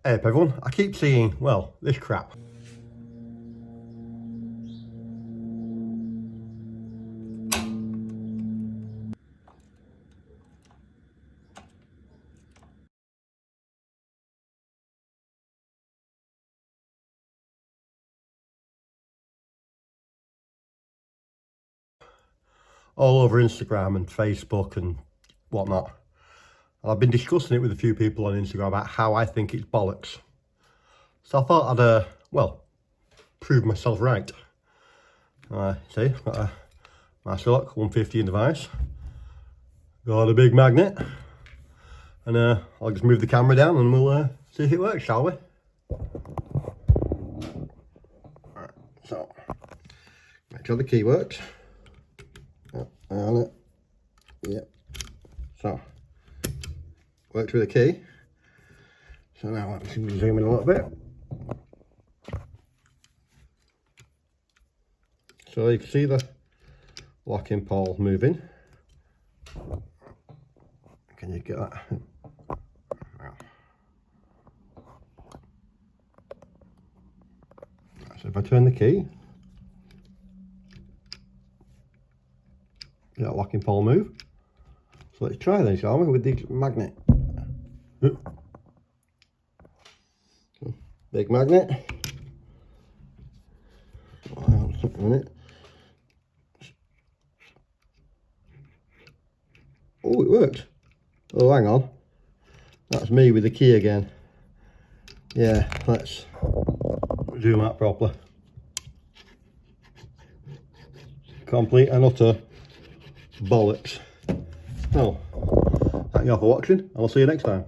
Hey up everyone, I keep seeing, well, this crap. All over Instagram and Facebook and whatnot. And I've been discussing it with a few people on Instagram about how I think it's bollocks. So I thought I'd, prove myself right. See, got a nice look, 150 in device. Got a big magnet. And I'll just move the camera down and we'll see if it works, shall we? Alright, so, make sure the key works. On it. Yep. So, works with the key. So now let's zoom in a little bit. So you can see the locking pole moving. Can you get that? So if I turn the key, get that locking pole move. So let's try then, shall we, with the magnet. So, big magnet. Something in it. Oh, it works. Oh, hang on. That's me with the key again. Yeah, let's zoom out properly. Complete and utter bollocks. Well, thank you all for watching, and I'll see you next time.